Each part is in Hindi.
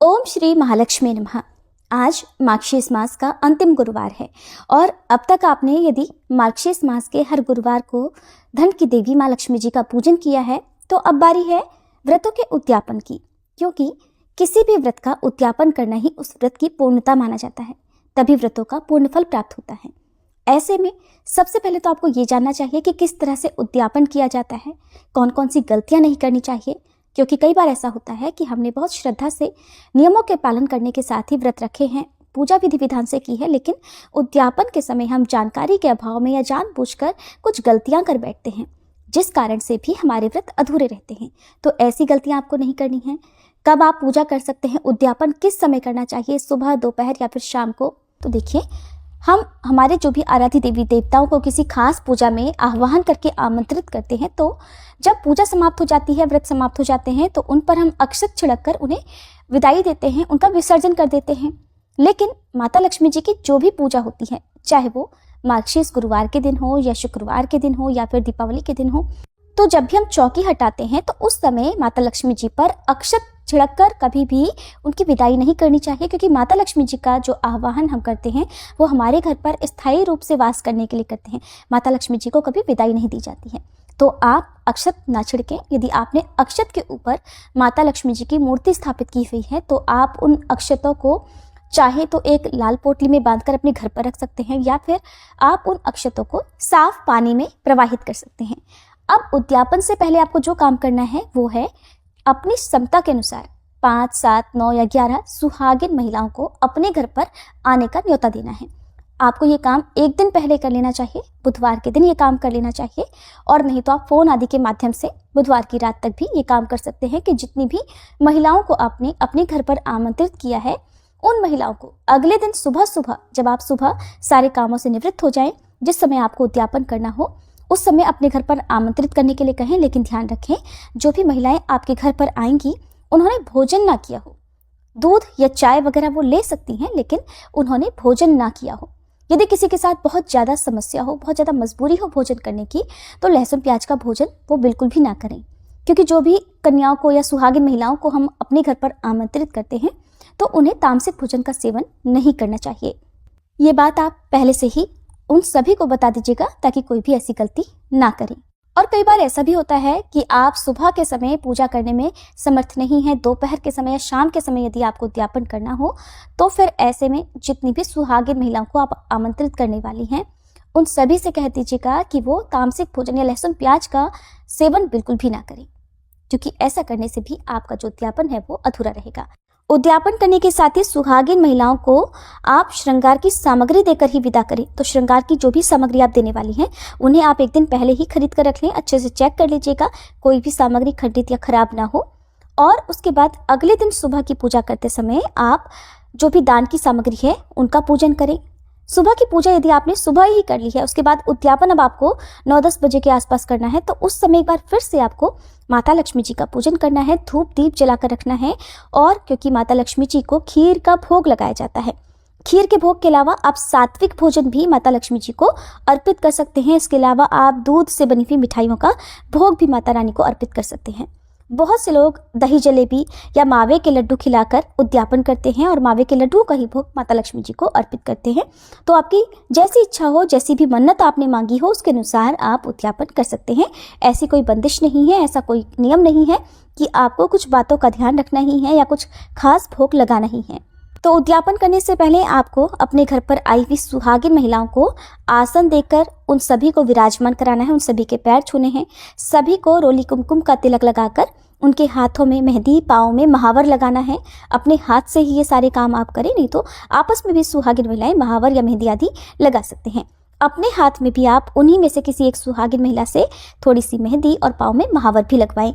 ओम श्री महालक्ष्मी नमः। आज मार्गशीर्ष मास का अंतिम गुरुवार है और अब तक आपने यदि मार्गशीर्ष मास के हर गुरुवार को धन की देवी माँ लक्ष्मी जी का पूजन किया है तो अब बारी है व्रतों के उद्यापन की, क्योंकि किसी भी व्रत का उद्यापन करना ही उस व्रत की पूर्णता माना जाता है, तभी व्रतों का पूर्ण फल प्राप्त होता है। ऐसे में सबसे पहले तो आपको ये जानना चाहिए कि किस तरह से उद्यापन किया जाता है, कौन कौन सी गलतियां नहीं करनी चाहिए, क्योंकि कई बार ऐसा होता है कि हमने बहुत श्रद्धा से नियमों के पालन करने के साथ ही व्रत रखे हैं, पूजा विधि विधान से की है, लेकिन उद्यापन के समय हम जानकारी के अभाव में या जानबूझकर कुछ गलतियां कर बैठते हैं, जिस कारण से भी हमारे व्रत अधूरे रहते हैं। तो ऐसी गलतियां आपको नहीं करनी है। कब आप पूजा कर सकते हैं, उद्यापन किस समय करना चाहिए, सुबह, दोपहर या फिर शाम को? तो देखिए, हम हमारे जो भी आराध्य देवी देवताओं को किसी खास पूजा में आह्वान करके आमंत्रित करते हैं, तो जब पूजा समाप्त हो जाती है, व्रत समाप्त हो जाते हैं, तो उन पर हम अक्षत छिड़क कर उन्हें विदाई देते हैं, उनका विसर्जन कर देते हैं। लेकिन माता लक्ष्मी जी की जो भी पूजा होती है, चाहे वो मार्गशीर्ष गुरुवार के दिन हो या शुक्रवार के दिन हो या फिर दीपावली के दिन हो, तो जब भी हम चौकी हटाते हैं तो उस समय माता लक्ष्मी जी पर अक्षत छिड़ककर कभी भी उनकी विदाई नहीं करनी चाहिए, क्योंकि माता लक्ष्मी जी का जो आह्वान हम करते हैं वो हमारे घर पर स्थायी रूप से वास करने के लिए करते हैं। माता लक्ष्मी जी को कभी विदाई नहीं दी जाती है। तो आप अक्षत ना छिड़कें। यदि आपने अक्षत के ऊपर माता लक्ष्मी जी की मूर्ति स्थापित की हुई है तो आप उन अक्षतों को चाहे तो एक लाल पोटली में बांधकर अपने घर पर रख सकते हैं, या फिर आप उन अक्षतों को साफ पानी में प्रवाहित कर सकते हैं। अब उद्यापन से पहले आपको जो काम करना है वो है अपनी क्षमता के अनुसार 5, 7, 9 या 11 सुहागिन महिलाओं को अपने घर पर आने का न्योता देना है। आपको ये काम एक दिन पहले कर लेना चाहिए, बुधवार के दिन ये काम कर लेना चाहिए, और नहीं तो आप फोन आदि के माध्यम से बुधवार की रात तक भी ये काम कर सकते हैं कि जितनी भी महिलाओं को आपने अपने घर पर आमंत्रित किया है, उन महिलाओं को अगले दिन सुबह सुबह, जब आप सुबह सारे कामों से निवृत्त हो जाएं, जिस समय आपको उद्यापन करना हो उस समय अपने घर पर आमंत्रित करने के लिए कहें। लेकिन ध्यान रखें, जो भी महिलाएं आपके घर पर आएंगी उन्होंने भोजन ना किया हो। दूध या चाय वगैरह वो ले सकती हैं, लेकिन उन्होंने भोजन ना किया हो। यदि किसी के साथ बहुत ज़्यादा समस्या हो, बहुत ज़्यादा मजबूरी हो भोजन करने की, तो लहसुन प्याज का भोजन वो बिल्कुल भी ना करें, क्योंकि जो भी कन्याओं को या सुहागिन महिलाओं को हम अपने घर पर आमंत्रित करते हैं तो उन्हें तामसिक भोजन का सेवन नहीं करना चाहिए। ये बात आप पहले से ही उन सभी को बता दीजिएगा ताकि कोई भी ऐसी गलती ना करें। और कई बार ऐसा भी होता है कि आप सुबह के समय पूजा करने में समर्थ नहीं है, दोपहर के समय या शाम के समय यदि आपको उद्यापन करना हो, तो फिर ऐसे में जितनी भी सुहागिन महिलाओं को आप आमंत्रित करने वाली हैं उन सभी से कह दीजिएगा कि वो तामसिक भोजन या लहसुन प्याज का सेवन बिल्कुल भी ना करें, क्योंकि ऐसा करने से भी आपका जो उद्यापन है वो अधूरा रहेगा। उद्यापन करने के साथ ही सुहागिन महिलाओं को आप श्रृंगार की सामग्री देकर ही विदा करें। तो श्रृंगार की जो भी सामग्री आप देने वाली हैं उन्हें आप एक दिन पहले ही खरीद कर रख लें, अच्छे से चेक कर लीजिएगा कोई भी सामग्री खंडित या खराब ना हो। और उसके बाद अगले दिन सुबह की पूजा करते समय आप जो भी दान की सामग्री है उनका पूजन करें। सुबह की पूजा यदि आपने सुबह ही कर ली है, उसके बाद उद्यापन अब आपको 9-10 बजे के आसपास करना है, तो उस समय एक बार फिर से आपको माता लक्ष्मी जी का पूजन करना है, धूप दीप जलाकर रखना है। और क्योंकि माता लक्ष्मी जी को खीर का भोग लगाया जाता है, खीर के भोग के अलावा आप सात्विक भोजन भी माता लक्ष्मी जी को अर्पित कर सकते हैं। इसके अलावा आप दूध से बनी हुई मिठाइयों का भोग भी माता रानी को अर्पित कर सकते हैं। बहुत से लोग दही जलेबी या मावे के लड्डू खिलाकर उद्यापन करते हैं और मावे के लड्डू का ही भोग माता लक्ष्मी जी को अर्पित करते हैं। तो आपकी जैसी इच्छा हो, जैसी भी मन्नत आपने मांगी हो, उसके अनुसार आप उद्यापन कर सकते हैं। ऐसी कोई बंदिश नहीं है, ऐसा कोई नियम नहीं है कि आपको कुछ बातों का ध्यान रखना ही है या कुछ खास भोग लगाना ही है। तो उद्यापन करने से पहले आपको अपने घर पर आई हुई सुहागिन महिलाओं को आसन देकर उन सभी को विराजमान कराना है, उन सभी के पैर छूने हैं, सभी को रोली कुमकुम का तिलक लगाकर उनके हाथों में मेहंदी, पाँव में महावर लगाना है। अपने हाथ से ही ये सारे काम आप करें, नहीं तो आपस में भी सुहागिन महिलाएं महावर या मेहंदी आदि लगा सकते हैं। अपने हाथ में भी आप उन्हीं में से किसी एक सुहागिन महिला से थोड़ी सी मेहंदी और पाँव में महावर भी लगवाएं।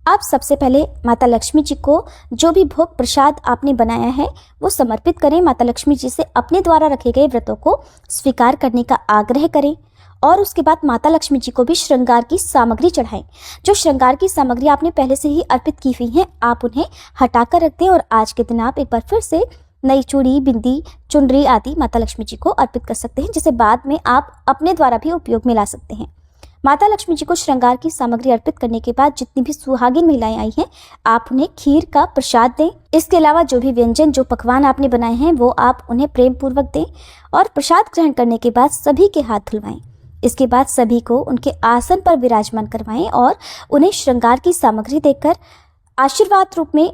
आप सबसे पहले माता लक्ष्मी जी को जो भी भोग प्रसाद आपने बनाया है वो समर्पित करें। माता लक्ष्मी जी से अपने द्वारा रखे गए व्रतों को स्वीकार करने का आग्रह करें, और उसके बाद माता लक्ष्मी जी को भी श्रृंगार की सामग्री चढ़ाएं। जो श्रृंगार की सामग्री आपने पहले से ही अर्पित की हुई है आप उन्हें हटाकर रख दें, और आज के दिन आप एक बार फिर से नई चूड़ी, बिंदी, चुनरी आदि माता लक्ष्मी जी को अर्पित कर सकते हैं, जिसे बाद में आप अपने द्वारा भी उपयोग में ला सकते हैं। माता लक्ष्मी जी को श्रृंगार की सामग्री अर्पित करने के बाद जितनी भी सुहागिन महिलाएं आई हैं, आप उन्हें खीर का प्रसाद दें। इसके अलावा जो भी व्यंजन, जो पकवान आपने बनाए हैं, वो आप उन्हें प्रेम पूर्वक दें और प्रसाद ग्रहण करने के बाद सभी के हाथ धुलवाएं। इसके बाद सभी को उनके आसन पर विराजमान करवाएं और उन्हें श्रृंगार की सामग्री देकर आशीर्वाद रूप में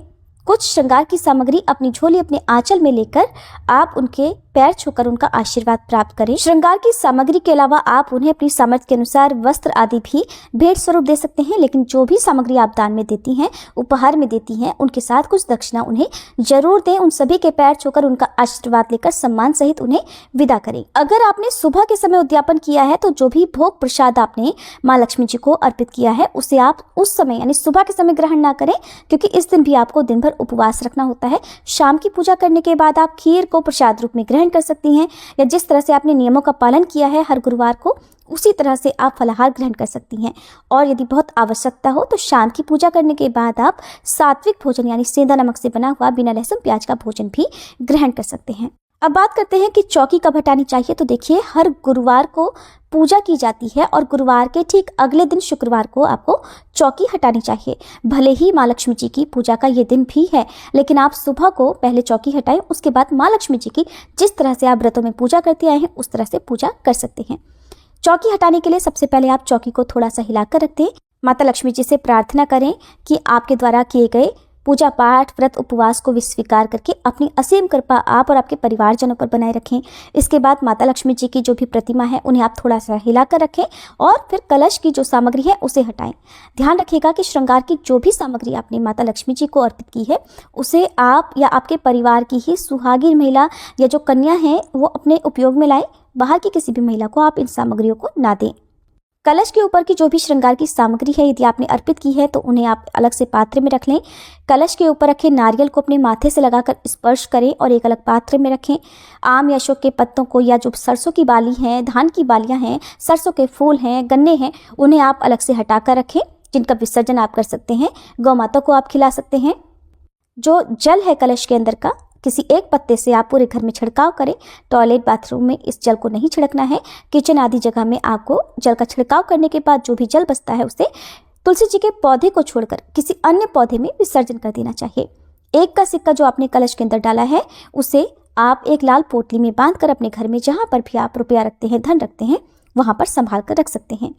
कुछ श्रृंगार की सामग्री अपनी झोली, अपने आंचल में लेकर आप उनके पैर छूकर उनका आशीर्वाद प्राप्त करें। श्रृंगार की सामग्री के अलावा आप उन्हें अपनी सामर्थ्य के अनुसार वस्त्र आदि भी भेंट स्वरूप दे सकते हैं, लेकिन जो भी सामग्री आप दान में देती हैं, उपहार में देती हैं, उनके साथ कुछ दक्षिणा उन्हें जरूर दें। उन सभी के पैर छूकर उनका आशीर्वाद लेकर सम्मान सहित उन्हें विदा करें। अगर आपने सुबह के समय उद्यापन किया है तो जो भी भोग प्रसाद आपने माँ लक्ष्मी जी को अर्पित किया है उसे आप उस समय यानी सुबह के समय ग्रहण ना करें, क्योंकि इस दिन भी आपको दिन भर उपवास रखना होता है। शाम की पूजा करने के बाद आप खीर को प्रसाद रूप में ग्रहण कर सकती हैं, या जिस तरह से आपने नियमों का पालन किया है हर गुरुवार को, उसी तरह से आप फलाहार ग्रहण कर सकती हैं। और यदि बहुत आवश्यकता हो तो शाम की पूजा करने के बाद आप सात्विक भोजन यानी सेंधा नमक से बना हुआ बिना लहसुन प्याज का भोजन भी ग्रहण कर सकते हैं। अब बात करते हैं कि चौकी कब हटानी चाहिए। तो देखिए, हर गुरुवार को पूजा की जाती है और गुरुवार के ठीक अगले दिन शुक्रवार को आपको चौकी हटानी चाहिए। भले ही माँ लक्ष्मी जी की पूजा का ये दिन भी है, लेकिन आप सुबह को पहले चौकी हटाएं, उसके बाद माँ लक्ष्मी जी की जिस तरह से आप व्रतों में पूजा करते आए हैं उस तरह से पूजा कर सकते हैं। चौकी हटाने के लिए सबसे पहले आप चौकी को थोड़ा सा हिलाकर रख दें। माता लक्ष्मी जी से प्रार्थना करें कि आपके द्वारा किए गए पूजा पाठ, व्रत, उपवास को स्वीकार करके अपनी असीम कृपा आप और आपके परिवारजनों पर बनाए रखें। इसके बाद माता लक्ष्मी जी की जो भी प्रतिमा है उन्हें आप थोड़ा सा हिलाकर रखें और फिर कलश की जो सामग्री है उसे हटाएं। ध्यान रखिएगा कि श्रृंगार की जो भी सामग्री आपने माता लक्ष्मी जी को अर्पित की है उसे आप या आपके परिवार की ही सुहागिन महिला या जो कन्या है वो अपने उपयोग में लाएं। बाहर की किसी भी महिला को आप इन सामग्रियों को ना दें। कलश के ऊपर की जो भी श्रृंगार की सामग्री है यदि आपने अर्पित की है तो उन्हें आप अलग से पात्र में रख लें। कलश के ऊपर रखे नारियल को अपने माथे से लगाकर स्पर्श करें और एक अलग पात्र में रखें। आम या अशोक के पत्तों को या जो सरसों की बाली हैं, धान की बालियां हैं, सरसों के फूल हैं, गन्ने हैं, उन्हें आप अलग से हटाकर रखें, जिनका विसर्जन आप कर सकते हैं। गौ माता को आप खिला सकते हैं। जो जल है कलश के अंदर का, किसी एक पत्ते से आप पूरे घर में छिड़काव करें। टॉयलेट, बाथरूम में इस जल को नहीं छिड़कना है। किचन आदि जगह में आपको जल का छिड़काव करने के बाद जो भी जल बचता है उसे तुलसी जी के पौधे को छोड़कर किसी अन्य पौधे में विसर्जन कर देना चाहिए। एक का सिक्का जो आपने कलश के अंदर डाला है उसे आप एक लाल पोटली में बांधकर अपने घर में जहां पर भी आप रुपया रखते हैं, धन रखते हैं, वहां पर संभाल कर रख सकते हैं।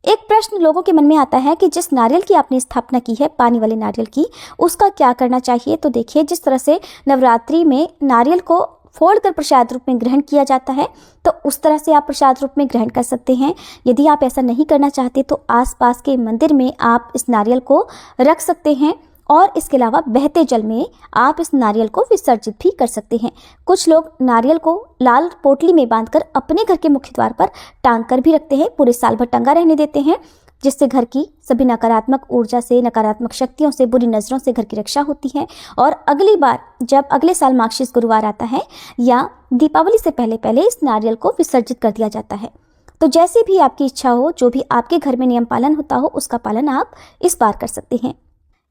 एक प्रश्न लोगों के मन में आता है कि जिस नारियल की आपने स्थापना की है, पानी वाले नारियल की, उसका क्या करना चाहिए। तो देखिए, जिस तरह से नवरात्रि में नारियल को फोड़कर प्रसाद रूप में ग्रहण किया जाता है तो उस तरह से आप प्रसाद रूप में ग्रहण कर सकते हैं। यदि आप ऐसा नहीं करना चाहते तो आसपास के मंदिर में आप इस नारियल को रख सकते हैं और इसके अलावा बहते जल में आप इस नारियल को विसर्जित भी कर सकते हैं। कुछ लोग नारियल को लाल पोटली में बांधकर अपने घर के मुख्य द्वार पर टांग कर भी रखते हैं, पूरे साल भर टंगा रहने देते हैं, जिससे घर की सभी नकारात्मक ऊर्जा से, नकारात्मक शक्तियों से, बुरी नजरों से घर की रक्षा होती है। और अगली बार जब अगले साल मार्गशीर्ष गुरुवार आता है या दीपावली से पहले पहले इस नारियल को विसर्जित कर दिया जाता है। तो जैसे भी आपकी इच्छा हो, जो भी आपके घर में नियम पालन होता हो, उसका पालन आप इस बार कर सकते हैं।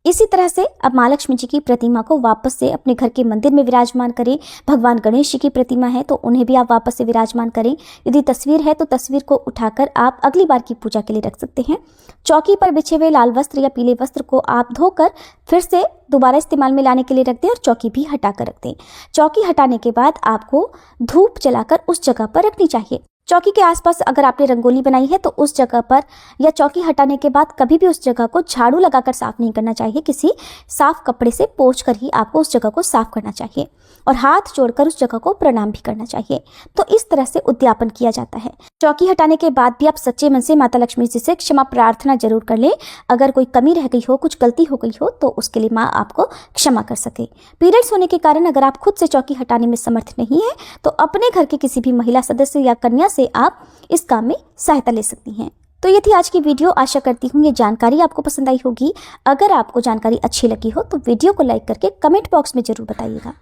इसी तरह से अब माँ लक्ष्मी जी की प्रतिमा को वापस से अपने घर के मंदिर में विराजमान करें। भगवान गणेश जी की प्रतिमा है तो उन्हें भी आप वापस से विराजमान करें। यदि तस्वीर है तो तस्वीर को उठाकर आप अगली बार की पूजा के लिए रख सकते हैं। चौकी पर बिछे हुए लाल वस्त्र या पीले वस्त्र को आप धोकर फिर से दोबारा इस्तेमाल में लाने के लिए रख दें और चौकी भी हटाकर रख दें। चौकी हटाने के बाद आपको धूप जलाकर उस जगह पर रखनी चाहिए। चौकी के आसपास अगर आपने रंगोली बनाई है तो उस जगह पर या चौकी हटाने के बाद कभी भी उस जगह को झाड़ू लगाकर साफ नहीं करना चाहिए। किसी साफ कपड़े से पोंछकर ही आपको उस जगह को साफ करना चाहिए और हाथ जोड़कर उस जगह को प्रणाम भी करना चाहिए। तो इस तरह से उद्यापन किया जाता है। चौकी हटाने के बाद भी आप सच्चे मन से माता लक्ष्मी जी से क्षमा प्रार्थना जरूर कर लें। अगर कोई कमी रह गई हो, कुछ गलती हो गई हो तो उसके लिए माँ आपको क्षमा कर सके। पीरियड्स होने के कारण अगर आप खुद से चौकी हटाने में समर्थ नहीं है तो अपने घर के किसी भी महिला सदस्य या कन्या से आप इस काम में सहायता ले सकती हैं। तो ये थी आज की वीडियो। आशा करती हूँ ये जानकारी आपको पसंद आई होगी। अगर आपको जानकारी अच्छी लगी हो तो वीडियो को लाइक करके कमेंट बॉक्स में जरूर बताइएगा।